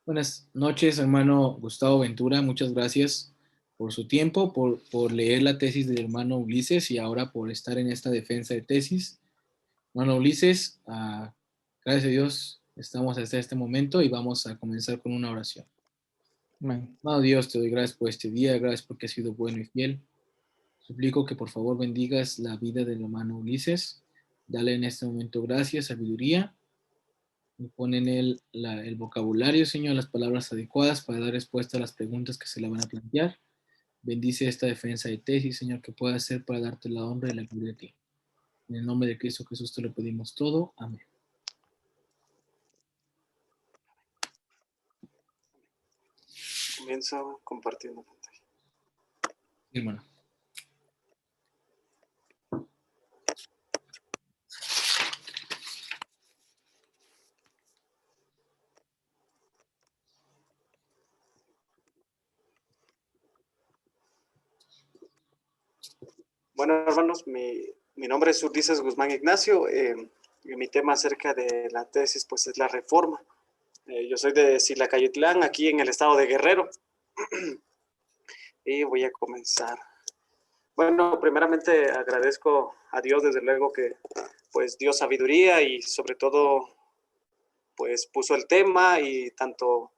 Buenas noches, hermano Gustavo Ventura. Muchas gracias por su tiempo, por leer la tesis del hermano Ulises y ahora por estar en esta defensa de tesis. Hermano Ulises, gracias a Dios estamos hasta este momento y vamos a comenzar con una oración. Amén. Amado Dios, te doy gracias por este día, gracias porque has sido bueno y fiel. Suplico que por favor bendigas la vida del hermano Ulises. Dale en este momento gracias, sabiduría y pon en él el vocabulario, Señor, las palabras adecuadas para dar respuesta a las preguntas que se le van a plantear. Bendice esta defensa de tesis, Señor, que pueda hacer para darte la honra y la gloria a ti. En el nombre de Cristo Jesús te lo pedimos todo. Amén. Comienzo compartiendo pantalla. Sí, hermano. Bueno, hermanos, mi nombre es Ulises Guzmán Ignacio y mi tema acerca de la tesis pues es la reforma. Yo soy de Silacayotlán, aquí en el estado de Guerrero, y voy a comenzar. Bueno, primeramente agradezco a Dios, desde luego, que pues dio sabiduría y sobre todo pues puso el tema y tanto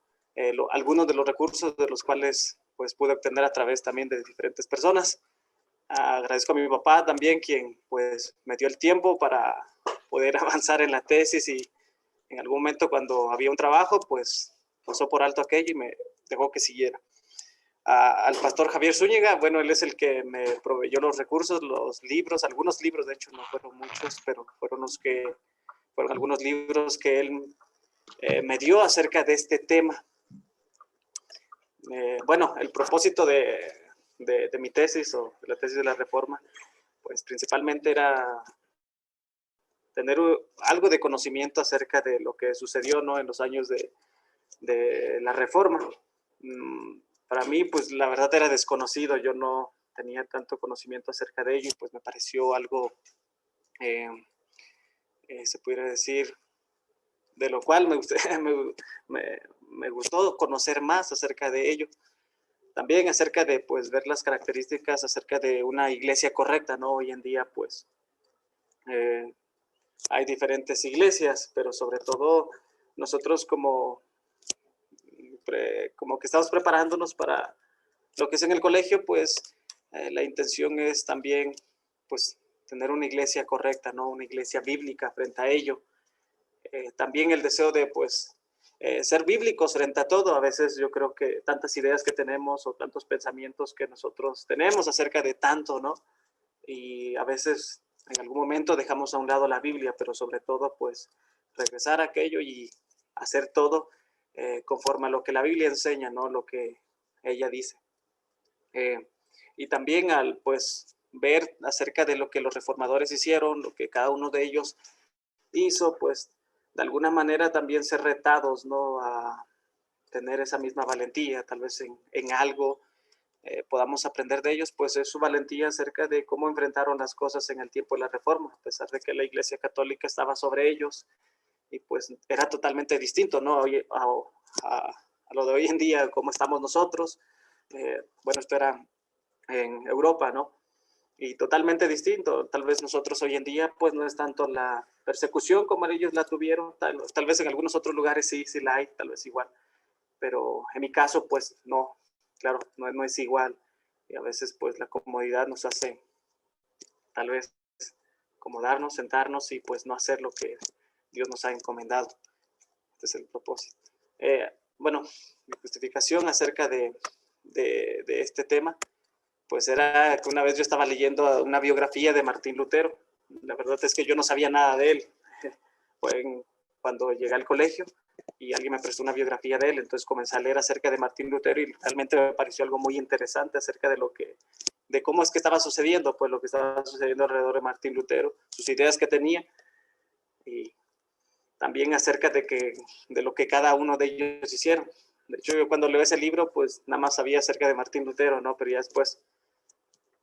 algunos de los recursos de los cuales pues pude obtener a través también de diferentes personas. Agradezco a mi papá también, quien pues me dio el tiempo para poder avanzar en la tesis y en algún momento cuando había un trabajo pues pasó por alto aquello y me dejó que siguiera. Al pastor Javier Zúñiga, bueno, él es el que me proveyó los recursos, los libros, algunos libros, de hecho no fueron muchos, pero fueron algunos libros que él me dio acerca de este tema. Bueno, el propósito de mi tesis o de la tesis de la reforma, pues principalmente era tener algo de conocimiento acerca de lo que sucedió, ¿no?, en los años de la reforma. Para mí, pues la verdad era desconocido, yo no tenía tanto conocimiento acerca de ello y pues me pareció algo, se pudiera decir, de lo cual me gustó conocer más acerca de ello. También acerca de pues ver las características acerca de una iglesia correcta, ¿no? Hoy en día pues hay diferentes iglesias, pero sobre todo nosotros como que estamos preparándonos para lo que es en el colegio, pues la intención es también pues tener una iglesia correcta, ¿no? Una iglesia bíblica frente a ello. También el deseo de pues ser bíblicos frente a todo. A veces yo creo que tantas ideas que tenemos o tantos pensamientos que nosotros tenemos acerca de tanto, ¿no? Y a veces en algún momento dejamos a un lado la Biblia, pero sobre todo pues regresar a aquello y hacer todo conforme a lo que la Biblia enseña, ¿no? Lo que ella dice. Y también al pues ver acerca de lo que los reformadores hicieron, lo que cada uno de ellos hizo, pues de alguna manera también ser retados, ¿no?, a tener esa misma valentía, tal vez en algo podamos aprender de ellos, pues es su valentía acerca de cómo enfrentaron las cosas en el tiempo de la Reforma, a pesar de que la Iglesia Católica estaba sobre ellos y pues era totalmente distinto, ¿no?, a lo de hoy en día, como estamos nosotros. Bueno, esto era en Europa, ¿no? Y totalmente distinto. Tal vez nosotros hoy en día, pues no es tanto la persecución como ellos la tuvieron, tal vez en algunos otros lugares sí la hay, tal vez igual, pero en mi caso, pues no, claro, no es igual. Y a veces, pues la comodidad nos hace, tal vez, acomodarnos, sentarnos y pues no hacer lo que Dios nos ha encomendado. Este es el propósito. Bueno, mi justificación acerca de este tema, pues era que una vez yo estaba leyendo una biografía de Martín Lutero. La verdad es que yo no sabía nada de él. Fue cuando llegué al colegio y alguien me prestó una biografía de él, entonces comencé a leer acerca de Martín Lutero y realmente me pareció algo muy interesante acerca de cómo es que estaba sucediendo, pues lo que estaba sucediendo alrededor de Martín Lutero, sus ideas que tenía y también acerca de lo que cada uno de ellos hicieron. De hecho, yo cuando leo ese libro, pues nada más sabía acerca de Martín Lutero, ¿no? Pero ya después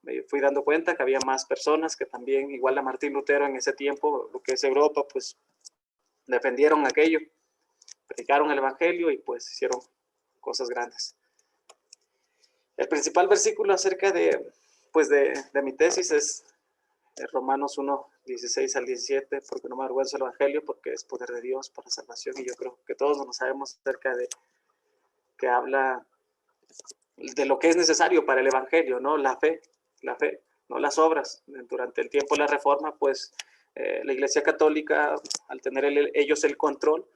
me fui dando cuenta que había más personas que también, igual a Martín Lutero en ese tiempo, lo que es Europa, pues defendieron aquello. predicaron el evangelio y pues hicieron cosas grandes. El principal versículo acerca de mi tesis es Romanos 1, 16 al 17, porque no me avergüenzo el evangelio, porque es poder de Dios para salvación, y yo creo que todos nos sabemos acerca de que habla de lo que es necesario para el evangelio, ¿no? La fe, no las obras. Durante el tiempo de la Reforma, pues la Iglesia Católica, al tener ellos el control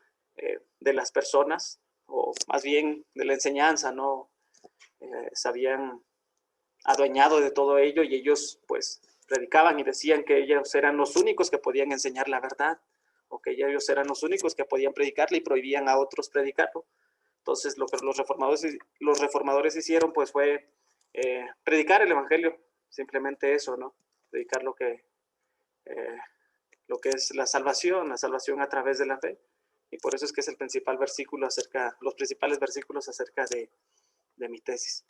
de las personas, o más bien de la enseñanza, ¿no? Se habían adueñado de todo ello y ellos pues predicaban y decían que ellos eran los únicos que podían enseñar la verdad, o que ellos eran los únicos que podían predicarle y prohibían a otros predicarlo. Entonces lo que los reformadores hicieron pues fue predicar el evangelio, simplemente eso, ¿no? Predicar lo que es la salvación a través de la fe. Y por eso es que es el principal versículo los principales versículos acerca de mi tesis.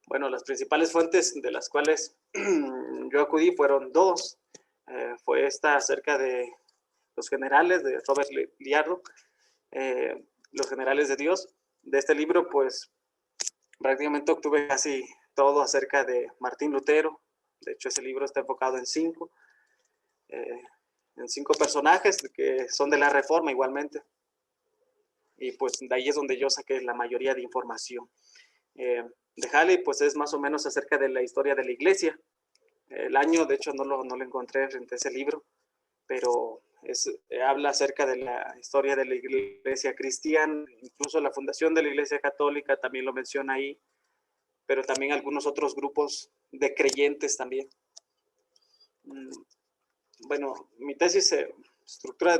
Bueno, las principales fuentes de las cuales yo acudí fueron dos. Fue esta acerca de los generales de Robert Liardon, los generales de Dios. De este libro, pues prácticamente obtuve casi todo acerca de Martín Lutero. De hecho, ese libro está enfocado en cinco personajes que son de la Reforma igualmente. Y pues de ahí es donde yo saqué la mayoría de información. De Halley, pues es más o menos acerca de la historia de la iglesia. El año, de hecho, no lo encontré frente a ese libro, pero habla acerca de la historia de la iglesia cristiana, incluso la fundación de la iglesia católica también lo menciona ahí, pero también algunos otros grupos de creyentes también. Bueno, mi tesis se estructura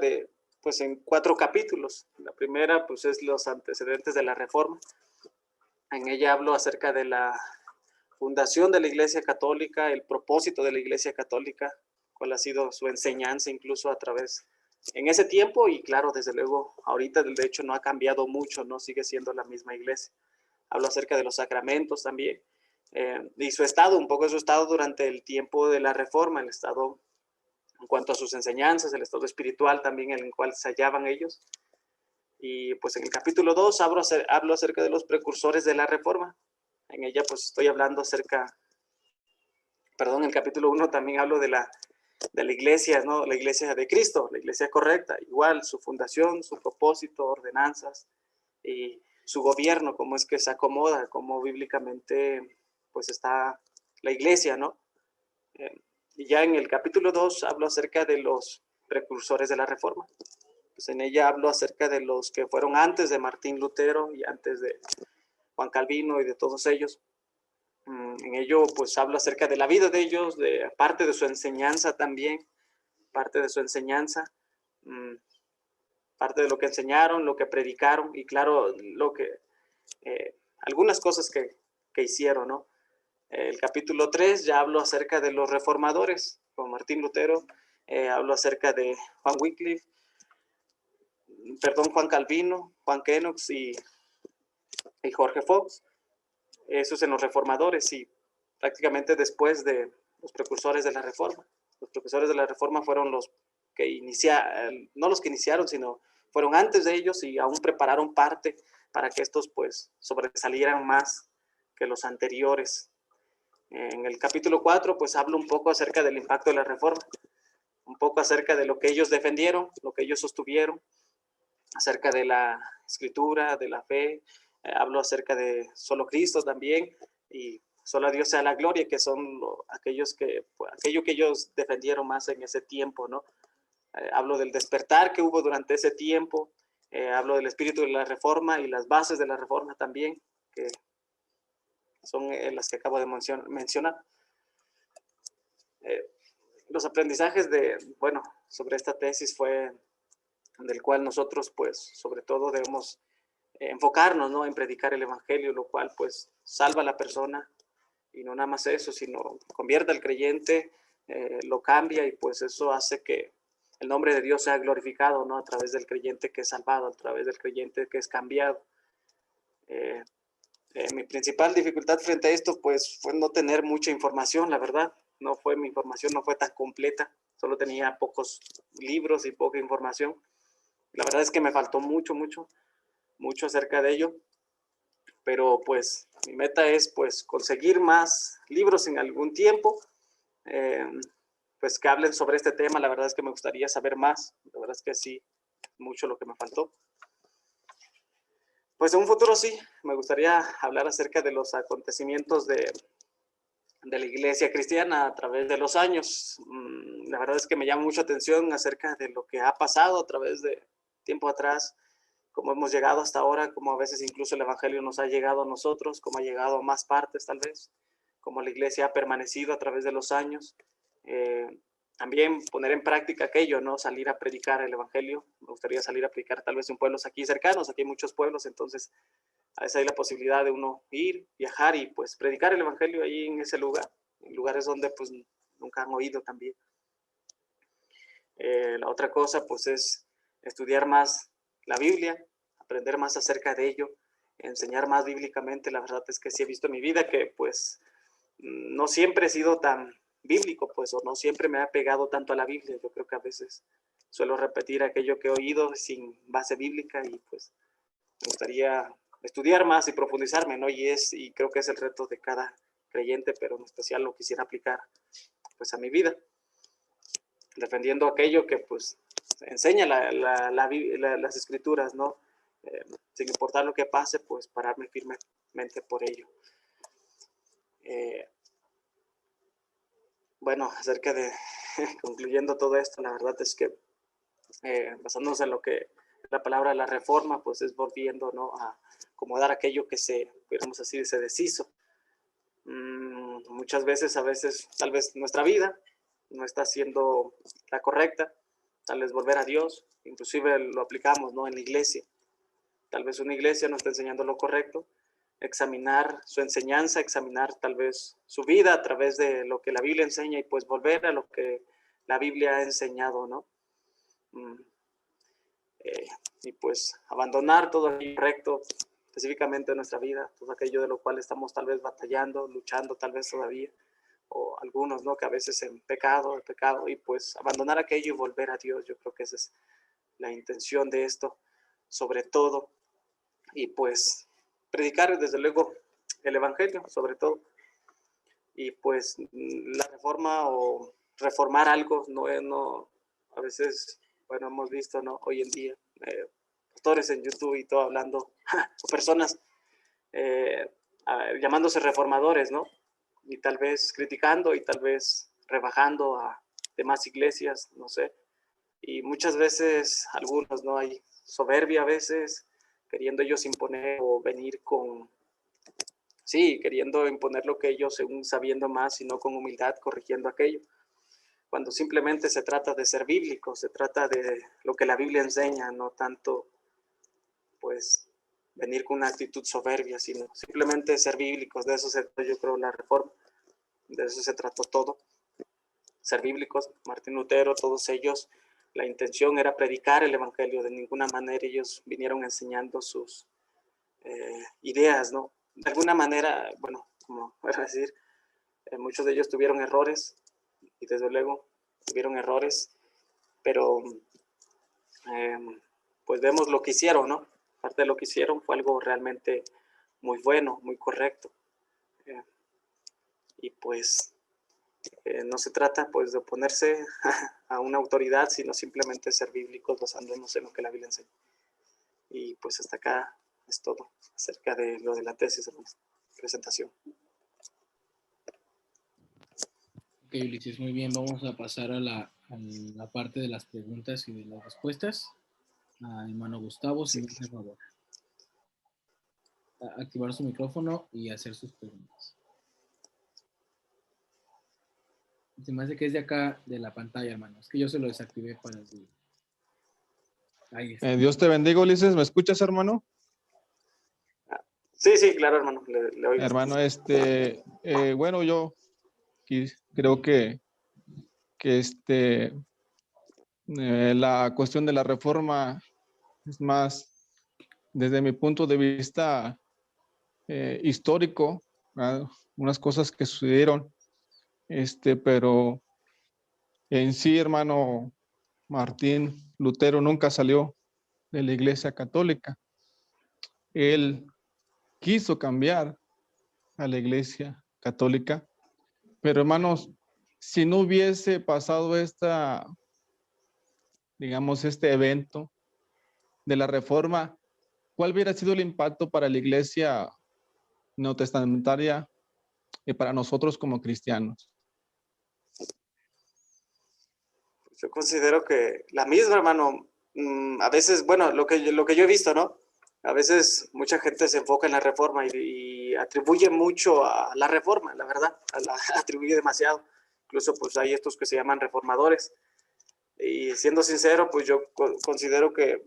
pues en 4 capítulos. La primera pues es los antecedentes de la Reforma. En ella hablo acerca de la fundación de la Iglesia Católica, el propósito de la Iglesia Católica, cuál ha sido su enseñanza incluso a través en ese tiempo, y claro, desde luego, ahorita de hecho no ha cambiado mucho, no sigue siendo la misma iglesia. Hablo acerca de los sacramentos también, y su estado, un poco de su estado durante el tiempo de la Reforma, el estado en cuanto a sus enseñanzas, el estado espiritual también en el cual se hallaban ellos. Y pues en el capítulo 2 hablo acerca de los precursores de la Reforma. En ella pues estoy hablando en el capítulo 1 también hablo de la iglesia, ¿no? La iglesia de Cristo, la iglesia correcta, igual su fundación, su propósito, ordenanzas y su gobierno, cómo es que se acomoda, cómo bíblicamente pues está la iglesia, ¿no? Y ya en el capítulo 2 hablo acerca de los precursores de la Reforma. Pues en ella hablo acerca de los que fueron antes de Martín Lutero y antes de Juan Calvino y de todos ellos. En ello pues hablo acerca de la vida de ellos, de parte de su enseñanza también, parte de su enseñanza, parte de lo que enseñaron, lo que predicaron y claro, algunas cosas que hicieron, ¿no? El capítulo 3 ya hablo acerca de los reformadores, con Martín Lutero, hablo acerca de Juan Calvino, Juan Knox y Jorge Fox. Eso es en los reformadores y prácticamente después de los precursores de la Reforma. Los precursores de la Reforma fueron los que no los que iniciaron, sino fueron antes de ellos y aún prepararon parte para que estos pues sobresalieran más que los anteriores. En el capítulo 4 pues hablo un poco acerca del impacto de la Reforma, un poco acerca de lo que ellos defendieron, lo que ellos sostuvieron, acerca de la escritura, de la fe, hablo acerca de solo Cristo también y solo a Dios sea la gloria, que son aquello que ellos defendieron más en ese tiempo, ¿no? Hablo del despertar que hubo durante ese tiempo, hablo del espíritu de la Reforma y las bases de la Reforma también, que son las que acabo de mencionar. Los aprendizajes sobre esta tesis fue del cual nosotros pues sobre todo debemos enfocarnos, ¿no? En predicar el evangelio, lo cual pues salva a la persona y no nada más eso, sino convierte al creyente, lo cambia y pues eso hace que el nombre de Dios sea glorificado, ¿no? A través del creyente que es salvado, a través del creyente que es cambiado. Mi principal dificultad frente a esto pues fue no tener mucha información, la verdad. Mi información no fue tan completa, solo tenía pocos libros y poca información. La verdad es que me faltó mucho acerca de ello, pero pues mi meta es pues conseguir más libros en algún tiempo, pues que hablen sobre este tema. La verdad es que me gustaría saber más, la verdad es que sí, mucho lo que me faltó. Pues en un futuro sí, me gustaría hablar acerca de los acontecimientos de la iglesia cristiana a través de los años. La verdad es que me llama mucha atención acerca de lo que ha pasado a través de tiempo atrás, cómo hemos llegado hasta ahora, cómo a veces incluso el evangelio nos ha llegado a nosotros, cómo ha llegado a más partes tal vez, cómo la iglesia ha permanecido a través de los años. También poner en práctica aquello, ¿no? Salir a predicar el evangelio. Me gustaría salir a predicar tal vez en pueblos aquí cercanos, aquí hay muchos pueblos, entonces a veces hay la posibilidad de uno ir, viajar y pues predicar el evangelio ahí en ese lugar, en lugares donde pues nunca han oído también. La otra cosa pues es estudiar más la Biblia, aprender más acerca de ello, enseñar más bíblicamente. La verdad es que sí he visto en mi vida que pues no siempre he sido tan bíblico, pues, o no siempre me ha pegado tanto a la Biblia. Yo creo que a veces suelo repetir aquello que he oído sin base bíblica y pues me gustaría estudiar más y profundizarme, ¿no? Y creo que es el reto de cada creyente, pero en especial lo quisiera aplicar pues a mi vida, defendiendo aquello que pues enseña las escrituras, ¿no? Sin importar lo que pase, pues pararme firmemente por ello. Bueno, acerca de, concluyendo todo esto, la verdad es que basándonos en lo que la palabra la reforma, pues es volviendo, ¿no? A acomodar aquello que pudiéramos decir, se deshizo. Muchas veces, tal vez nuestra vida no está siendo la correcta, tal vez volver a Dios, inclusive lo aplicamos, ¿no? En la iglesia. Tal vez una iglesia no está enseñando lo correcto, examinar su enseñanza, examinar tal vez su vida a través de lo que la Biblia enseña y pues volver a lo que la Biblia ha enseñado, ¿no? Y pues abandonar todo aquello correcto, específicamente en nuestra vida, todo aquello de lo cual estamos tal vez batallando, luchando tal vez todavía, o algunos, ¿no? Que a veces en pecado, y pues abandonar aquello y volver a Dios. Yo creo que esa es la intención de esto, sobre todo, y pues predicar desde luego el evangelio, sobre todo, y pues la reforma o reformar algo, no a veces, bueno, hemos visto, ¿no? Hoy en día, pastores en YouTube y todo hablando, o personas llamándose reformadores, ¿no? Y tal vez criticando y tal vez rebajando a demás iglesias, no sé. Y muchas veces, algunos, ¿no? Hay soberbia a veces, queriendo ellos imponer o venir queriendo imponer lo que ellos, según sabiendo más y no con humildad, corrigiendo aquello. Cuando simplemente se trata de ser bíblico, se trata de lo que la Biblia enseña, no tanto, pues, venir con una actitud soberbia, sino simplemente ser bíblicos. De eso se trató, yo creo, la reforma. De eso se trató todo. Ser bíblicos, Martín Lutero, todos ellos, la intención era predicar el evangelio. De ninguna manera ellos vinieron enseñando sus ideas, ¿no? De alguna manera, bueno, como voy a decir, muchos de ellos tuvieron errores, y desde luego tuvieron errores, pero pues vemos lo que hicieron, ¿no? Parte de lo que hicieron fue algo realmente muy bueno, muy correcto. Y pues no se trata pues de oponerse a una autoridad, sino simplemente ser bíblicos basándonos en lo que la Biblia enseña. Y pues hasta acá es todo acerca de lo de la tesis de la presentación. Ok, Ulises, muy bien. Vamos a pasar a la parte de las preguntas y de las respuestas. Hermano Gustavo, si me hace favor. Activar su micrófono y hacer sus preguntas. Se me hace que es de acá, de la pantalla, hermano. Es que yo se lo desactivé para el... Ahí está. Dios te bendiga, Ulises. ¿Me escuchas, hermano? Sí, claro, hermano. Le oigo. Hermano, bueno, yo creo que la cuestión de la reforma es más, desde mi punto de vista histórico, ¿verdad? Unas cosas que sucedieron, pero en sí, hermano, Martín Lutero nunca salió de la Iglesia Católica. Él quiso cambiar a la Iglesia Católica, pero hermanos, si no hubiese pasado digamos, este evento de la Reforma, ¿cuál hubiera sido el impacto para la Iglesia neotestamentaria y para nosotros como cristianos? Yo considero que la misma, hermano. A veces, bueno, lo que yo he visto, ¿no? A veces mucha gente se enfoca en la reforma y atribuye mucho a la reforma, la verdad, atribuye demasiado. Incluso pues hay estos que se llaman reformadores. Y siendo sincero, pues yo considero que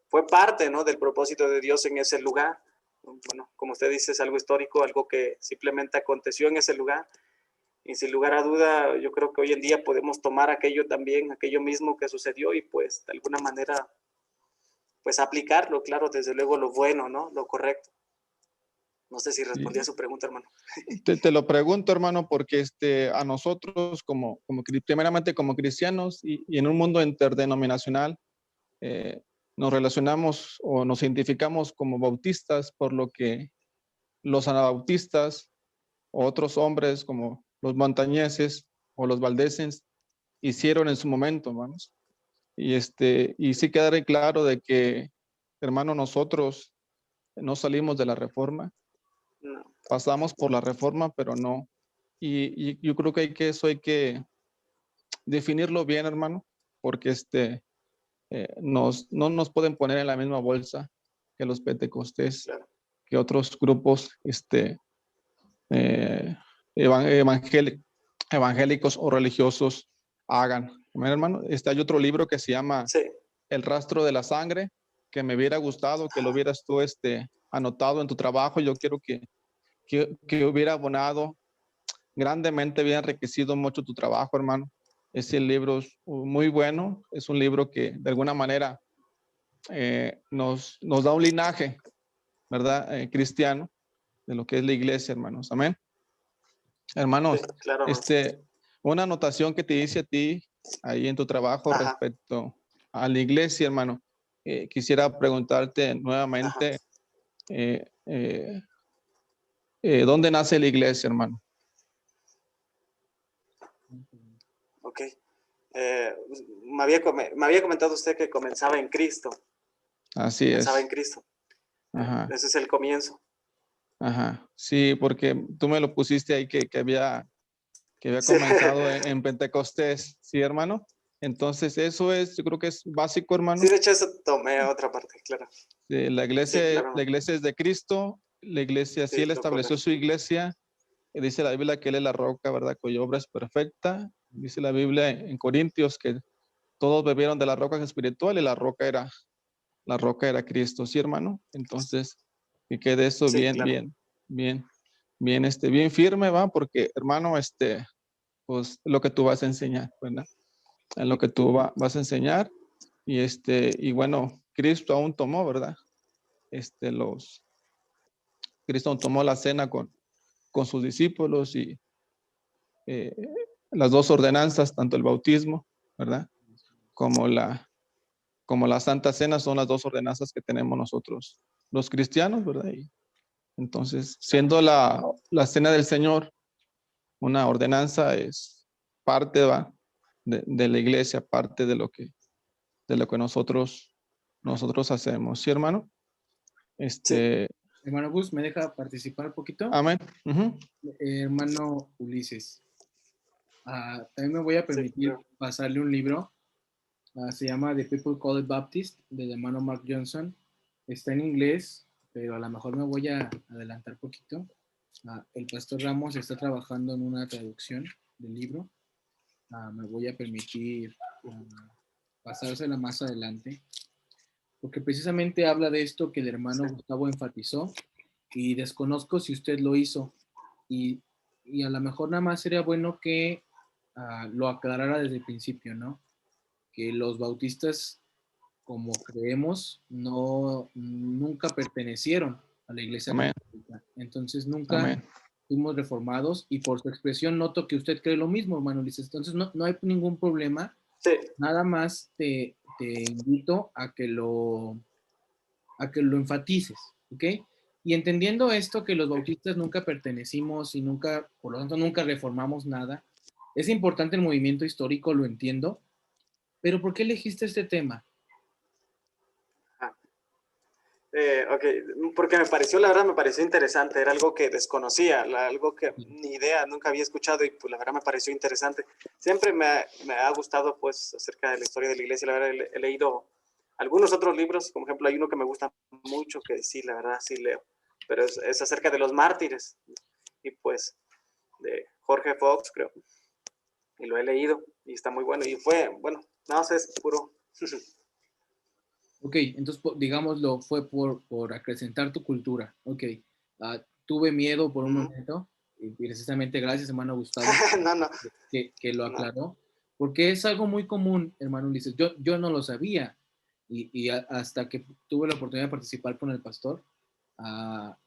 fue parte, ¿no?, del propósito de Dios en ese lugar. Bueno, como usted dice, es algo histórico, algo que simplemente aconteció en ese lugar. Y sin lugar a duda, yo creo que hoy en día podemos tomar aquello también, aquello mismo que sucedió y pues de alguna manera, pues aplicarlo, claro, desde luego lo bueno, ¿no? Lo correcto. No sé si respondí a su pregunta, hermano. Te lo pregunto, hermano, porque a nosotros, primeramente como cristianos y en un mundo interdenominacional, nos relacionamos o nos identificamos como bautistas, por lo que los anabautistas o otros hombres como los montañeses o los valdeses hicieron en su momento, hermanos. Y sí queda claro de que, hermano, nosotros no salimos de la reforma, No. pasamos por la reforma, pero no. Y yo creo que eso hay que definirlo bien, hermano, porque no nos pueden poner en la misma bolsa que los pentecostés, Claro. que otros grupos evangélicos o religiosos hagan. Amén, hermano. Hay otro libro que se llama Sí. El rastro de la sangre, que me hubiera gustado que lo hubieras tú anotado en tu trabajo. Yo quiero que hubiera abonado grandemente, hubiera enriquecido mucho tu trabajo, hermano. Ese libro es muy bueno, es un libro que de alguna manera nos da un linaje, ¿verdad? Cristiano, de lo que es la iglesia, hermanos. Amén. Hermanos, Sí, claro, hermano. una anotación que te hice a ti ahí en tu trabajo. Ajá. Respecto a la iglesia, hermano. Quisiera preguntarte Ajá. nuevamente, ¿dónde nace la iglesia, hermano? Ok. Me había comentado usted que comenzaba en Cristo. Así Comenzaba es. en Cristo. Ajá. Ese es el comienzo. Ajá. Sí, porque tú me lo pusiste ahí que había Sí. comenzado en Pentecostés, ¿sí, hermano? Entonces, yo creo que es básico, hermano. Sí, de hecho, eso tomé otra parte, claro. La Sí, claro. iglesia es de Cristo, la iglesia, sí, Sí, él lo estableció correcto. su iglesia, y dice la Biblia que él es la roca, ¿verdad? Cuya obra es perfecta. Dice la Biblia en Corintios que todos bebieron de la roca espiritual y la roca era Cristo, ¿sí, hermano? Entonces, que quede eso Sí, bien, claro. bien firme, ¿va? Porque, hermano, pues lo que tú vas a enseñar, ¿verdad? En lo que tú vas a enseñar. Y bueno, Cristo aún tomó, ¿verdad? Cristo aún tomó la cena con sus discípulos y eh, las dos ordenanzas, tanto el bautismo, ¿verdad? Como la Santa Cena son las dos ordenanzas que tenemos nosotros, los cristianos, ¿verdad? Y entonces, siendo la cena del Señor una ordenanza, es parte, ¿va? de la iglesia, parte de lo que nosotros hacemos, ¿sí, hermano? Sí. Hermano Gus, ¿me deja participar un poquito? Amén. Uh-huh. Hermano Ulises, también me voy a Sí, permitir claro. pasarle un libro. Se llama The People Call It Baptist, del hermano Mark Johnson. Está en inglés, pero a lo mejor me voy a adelantar un poquito. El pastor Ramos está trabajando en una traducción del libro. Me voy a permitir pasársela más adelante, porque precisamente habla de esto que el hermano Sí. Gustavo enfatizó, y desconozco si usted lo hizo, y a lo mejor nada más sería bueno que lo aclarara desde el principio, ¿no? Que los bautistas, como creemos, nunca pertenecieron a la Iglesia Amén. Católica. Entonces nunca Amén. fuimos reformados, y por su expresión noto que usted cree lo mismo, hermano Ulises. Entonces no hay ningún problema. Sí. Nada más te invito a que lo enfatices, ¿ok? Y entendiendo esto, que los bautistas nunca pertenecimos y nunca, por lo tanto, nunca reformamos nada, es importante el movimiento histórico, lo entiendo, pero ¿por qué elegiste este tema? Ok, porque la verdad me pareció interesante, era algo que desconocía, algo que ni idea, nunca había escuchado y pues la verdad me pareció interesante. Siempre me ha gustado pues acerca de la historia de la iglesia, la verdad he leído algunos otros libros, como ejemplo hay uno que me gusta mucho, que sí, la verdad sí leo, pero es acerca de los mártires y pues de Jorge Fox, creo, y lo he leído y está muy bueno y fue, bueno, no sé, es puro... Ok, entonces, digámoslo, fue por acrecentar tu cultura. Ok, tuve miedo por un momento, y precisamente gracias, hermano Gustavo, no, no, que lo no. aclaró, porque es algo muy común, hermano Ulises. Yo no lo sabía, y hasta que tuve la oportunidad de participar con el pastor,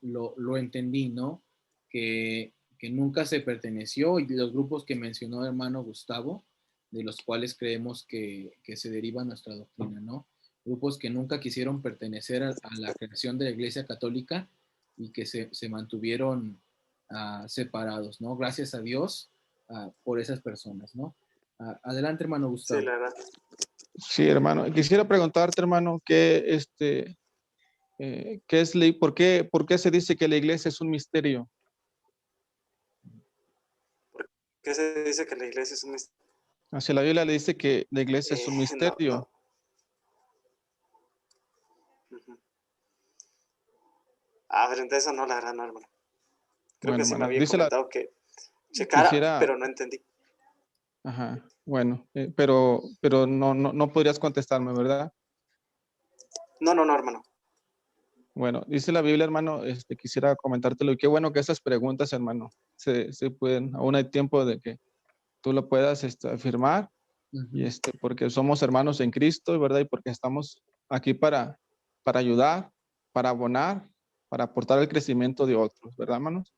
lo entendí, ¿no? Que nunca se perteneció, y los grupos que mencionó hermano Gustavo, de los cuales creemos que se deriva nuestra doctrina, ¿no? Grupos que nunca quisieron pertenecer a la creación de la Iglesia Católica y que se mantuvieron separados, ¿no? Gracias a Dios por esas personas, ¿no? Adelante, hermano Sí, Gustavo. la verdad. Sí, hermano. Quisiera preguntarte, hermano, ¿qué es ley? ¿Por qué se dice que la iglesia es un misterio? ¿Por qué se dice que la iglesia es un misterio? Hacia la Biblia le dice que la iglesia es un No, misterio. no. Uh-huh. Frente a eso no, la verdad no, hermano. Creo Bueno, que sí me hermano, había comentado que checara, quisiera, pero no entendí. ajá, bueno, pero no podrías contestarme, ¿verdad? No, no, no, hermano. Bueno, dice la Biblia, hermano, quisiera comentártelo y qué bueno que esas preguntas, hermano, se pueden, aún hay tiempo de que tú lo puedas afirmar y Uh-huh. porque somos hermanos en Cristo, ¿verdad? Y porque estamos aquí para ayudar, para abonar, para aportar el crecimiento de otros, ¿verdad, hermanos?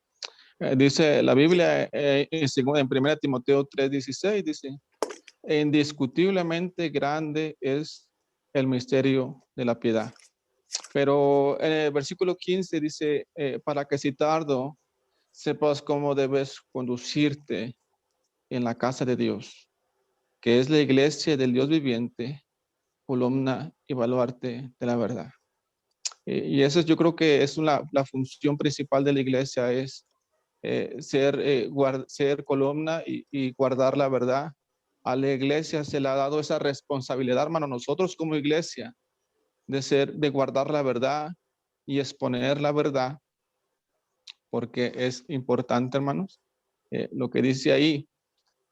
Dice la Sí. Biblia en 1 Timoteo 3:16, dice, indiscutiblemente grande es el misterio de la piedad. Pero en el versículo 15 dice, para que si tardo, sepas cómo debes conducirte en la casa de Dios, que es la iglesia del Dios viviente, columna y baluarte de la verdad. Y eso yo creo que es la función principal de la iglesia, es ser columna y guardar la verdad. A la iglesia se le ha dado esa responsabilidad, hermano, nosotros como iglesia, de guardar la verdad y exponer la verdad, porque es importante, hermanos, lo que dice ahí.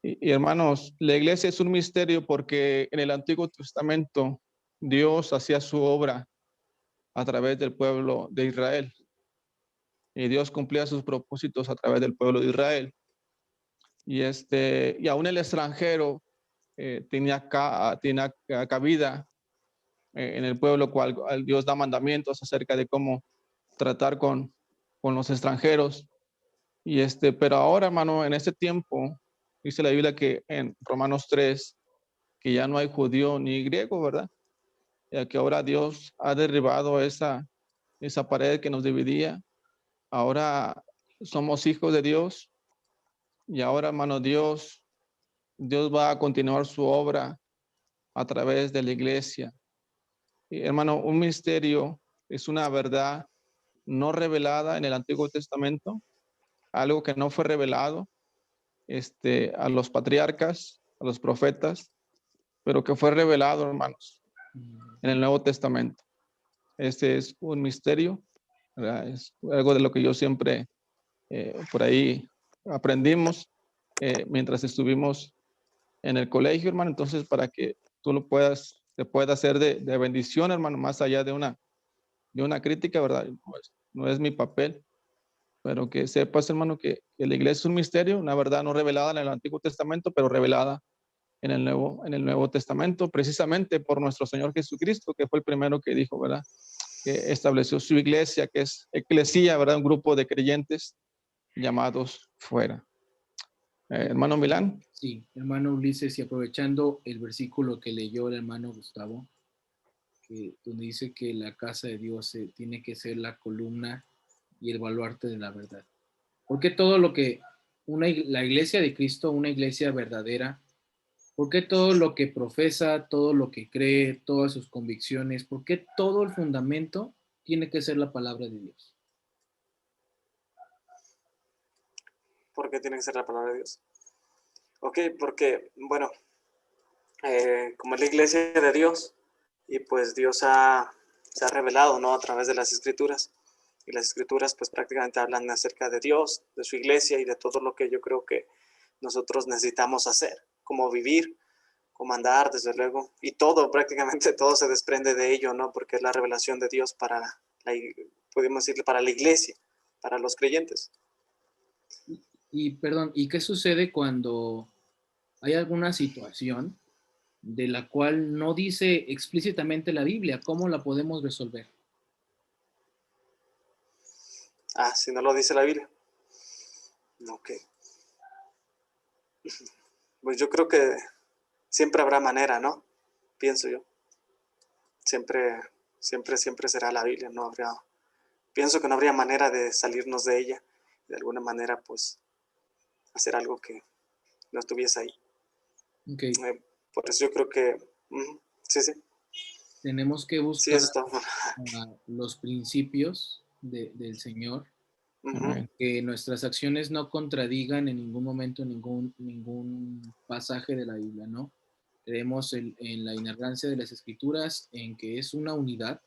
Y, hermanos, la iglesia es un misterio porque en el Antiguo Testamento Dios hacía su obra a través del pueblo de Israel y Dios cumplía sus propósitos a través del pueblo de Israel. Y aún el extranjero tenía cabida en el pueblo, cual Dios da mandamientos acerca de cómo tratar con los extranjeros. Pero ahora, hermano, en este tiempo, dice la Biblia que en Romanos 3, que ya no hay judío ni griego, ¿verdad? Ya que ahora Dios ha derribado esa pared que nos dividía. Ahora somos hijos de Dios y ahora, hermano, Dios va a continuar su obra a través de la iglesia. Y, hermano, un misterio es una verdad no revelada en el Antiguo Testamento, algo que no fue revelado a los patriarcas, a los profetas, pero que fue revelado, hermanos, en el Nuevo Testamento. Este es un misterio, ¿verdad? Es algo de lo que yo siempre por ahí aprendimos mientras estuvimos en el colegio, hermano. Entonces, para que tú te pueda hacer de bendición, hermano, más allá de una crítica, ¿verdad? No es mi papel, pero que sepas, hermano, que la iglesia es un misterio, una verdad no revelada en el Antiguo Testamento, pero revelada en el Nuevo Testamento, precisamente por nuestro Señor Jesucristo, que fue el primero que dijo, ¿verdad? Que estableció su iglesia, que es eclesía, ¿verdad? Un grupo de creyentes llamados fuera. Hermano Milán. Sí, hermano Ulises, y aprovechando el versículo que leyó el hermano Gustavo, donde dice que la casa de Dios tiene que ser la columna y el baluarte de la verdad. Porque todo lo que la iglesia de Cristo, una iglesia verdadera, porque todo lo que profesa, todo lo que cree, todas sus convicciones, porque todo el fundamento tiene que ser la palabra de Dios? ¿Por qué tiene que ser la palabra de Dios? Ok, porque, bueno, como es la iglesia de Dios, y pues Dios se ha revelado, ¿no? A través de las escrituras. Y las escrituras pues prácticamente hablan acerca de Dios, de su iglesia y de todo lo que yo creo que nosotros necesitamos hacer, como vivir, como andar, desde luego. Y todo, prácticamente todo se desprende de ello, ¿no? Porque es la revelación de Dios podemos decirle, para la iglesia, para los creyentes. Y perdón, ¿y qué sucede cuando hay alguna situación de la cual no dice explícitamente la Biblia? ¿Cómo la podemos resolver? Ah, si no lo dice la Biblia. Ok. Pues yo creo que siempre habrá manera, ¿no? Pienso yo. Siempre será la Biblia, no habría, pienso que no habría manera de salirnos de ella, de alguna manera, pues, hacer algo que no estuviese ahí. Okay. Por eso yo creo que, sí, Tenemos que sí, buscar eso está. los principios del Señor, Uh-huh. que nuestras acciones no contradigan en ningún momento ningún pasaje de la Biblia, ¿no? Creemos en la inerrancia de las Escrituras, en que es una unidad.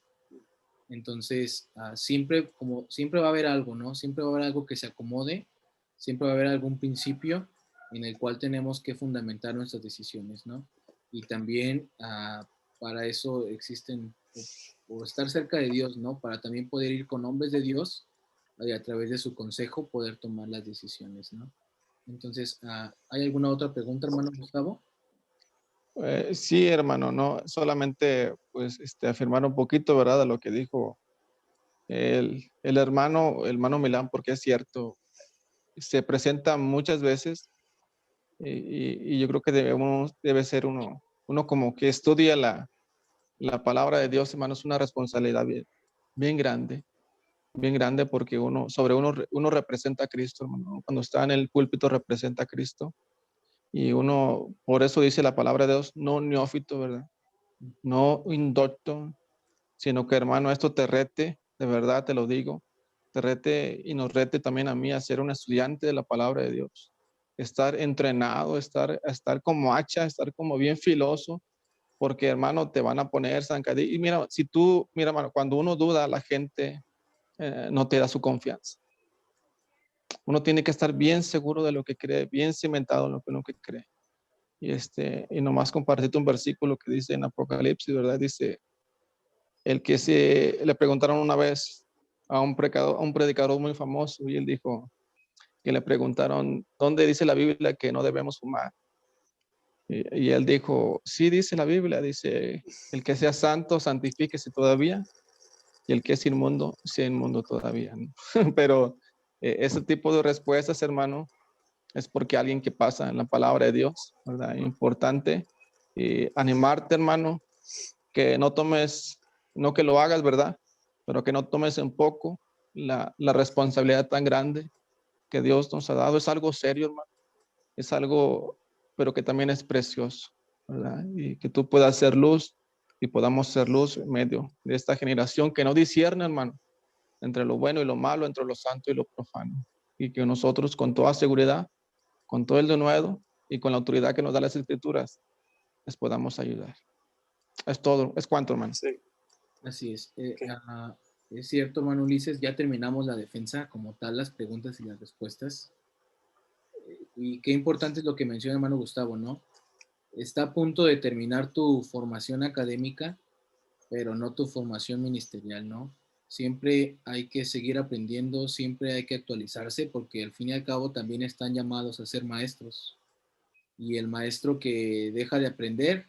Entonces, siempre va a haber algo, ¿no? Siempre va a haber algo que se acomode, siempre va a haber algún principio en el cual tenemos que fundamentar nuestras decisiones, ¿no? Y también para eso existen, o estar cerca de Dios, ¿no? Para también poder ir con hombres de Dios y a través de su consejo poder tomar las decisiones, ¿no? Entonces, ¿hay alguna otra pregunta, hermano Gustavo? Sí, hermano, no solamente pues afirmar un poquito, ¿verdad? De lo que dijo el hermano Milán, porque es cierto, se presenta muchas veces y yo creo que debe ser uno como que estudia la palabra de Dios, hermano, es una responsabilidad bien grande porque uno representa a Cristo, hermano. Cuando está en el púlpito representa a Cristo y uno, por eso dice la palabra de Dios, no neófito, ¿verdad? No indocto, sino que, hermano, esto te rete, de verdad te lo digo, te rete y nos rete también a mí a ser un estudiante de la palabra de Dios, estar entrenado, estar como hacha, estar como bien filoso, porque, hermano, te van a poner zancadilla. Y mira, mira, hermano, cuando uno duda, la gente no te da su confianza. Uno tiene que estar bien seguro de lo que cree, bien cimentado en lo que cree. Y nomás compartirte un versículo que dice en Apocalipsis, ¿verdad? Dice, le preguntaron una vez a un predicador muy famoso y él dijo, que le preguntaron, ¿dónde dice la Biblia que no debemos fumar? Y él dijo, sí dice la Biblia, dice, el que sea santo, santifíquese todavía, y el que es inmundo, sea inmundo todavía, ¿no? Pero ese tipo de respuestas, hermano, es porque alguien que pasa en la palabra de Dios, ¿verdad? Importante animarte, hermano, que no tomes, no que lo hagas, ¿verdad? Pero que no tomes en poco la responsabilidad tan grande que Dios nos ha dado. Es algo serio, hermano. Es algo, pero que también es precioso, ¿verdad? Y que tú puedas ser luz y podamos ser luz en medio de esta generación que no discierne, hermano, entre lo bueno y lo malo, entre lo santo y lo profano. Y que nosotros con toda seguridad, con todo el denuedo y con la autoridad que nos da las escrituras, les podamos ayudar. Es todo, es cuanto, hermano. Sí. Así es. Okay. Es cierto, hermano Ulises, ya terminamos la defensa como tal, las preguntas y las respuestas. Y qué importante es lo que menciona hermano Gustavo, ¿no? Está a punto de terminar tu formación académica, pero no tu formación ministerial, ¿no? Siempre hay que seguir aprendiendo, siempre hay que actualizarse, porque al fin y al cabo también están llamados a ser maestros. Y el maestro que deja de aprender,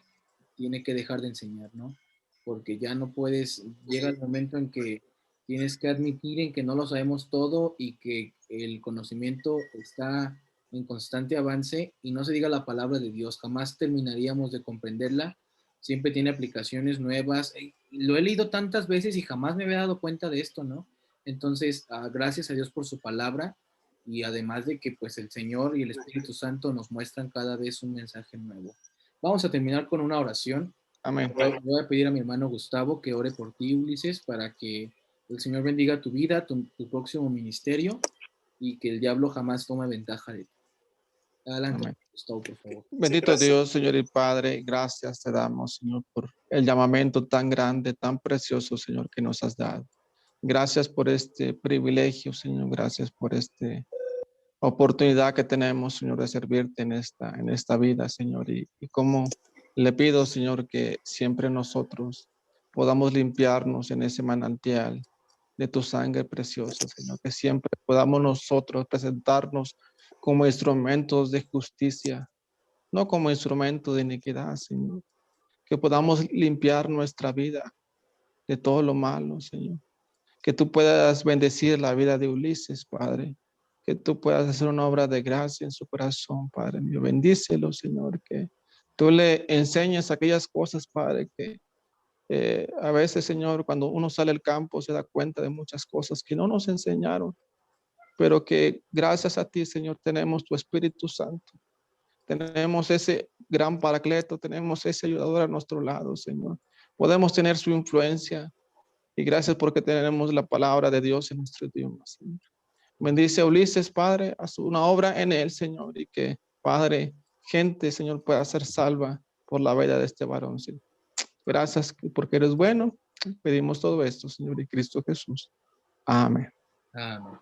tiene que dejar de enseñar, ¿no? Porque ya no puedes, llega el momento en que tienes que admitir en que no lo sabemos todo y que el conocimiento está en constante avance, y no se diga la palabra de Dios, jamás terminaríamos de comprenderla. Siempre tiene aplicaciones nuevas. Lo he leído tantas veces y jamás me había dado cuenta de esto, ¿no? Entonces, gracias a Dios por su palabra, y además de que pues el Señor y el Espíritu Santo nos muestran cada vez un mensaje nuevo. Vamos a terminar con una oración. Amén. Voy a pedir a mi hermano Gustavo que ore por ti, Ulises, para que el Señor bendiga tu vida, tu próximo ministerio, y que el diablo jamás tome ventaja de ti. Adelante, Amén. Gustavo, por favor. Bendito gracias. Dios, Señor y Padre, gracias te damos, Señor, por el llamamiento tan grande, tan precioso, Señor, que nos has dado. Gracias por este privilegio, Señor. Gracias por esta oportunidad que tenemos, Señor, de servirte en esta vida, Señor. Y como le pido, Señor, que siempre nosotros podamos limpiarnos en ese manantial de tu sangre preciosa, Señor. Que siempre podamos nosotros presentarnos como instrumentos de justicia, no como instrumentos de iniquidad, Señor. Que podamos limpiar nuestra vida de todo lo malo, Señor. Que tú puedas bendecir la vida de Ulises, Padre. Que tú puedas hacer una obra de gracia en su corazón, Padre mío. Bendícelo, Señor. Que tú le enseñes aquellas cosas, Padre, que a veces, Señor, cuando uno sale al campo se da cuenta de muchas cosas que no nos enseñaron, pero que gracias a ti, Señor, tenemos tu Espíritu Santo. Tenemos ese gran paracleto, tenemos ese ayudador a nuestro lado, Señor. Podemos tener su influencia. Y gracias porque tenemos la palabra de Dios en nuestro idioma, Señor. Bendice a Ulises, Padre, haz una obra en él, Señor, y que, Padre, gente, Señor, pueda ser salva por la vida de este varón, Señor. Gracias porque eres bueno. Pedimos todo esto, Señor, y Cristo Jesús. Amén. Amén.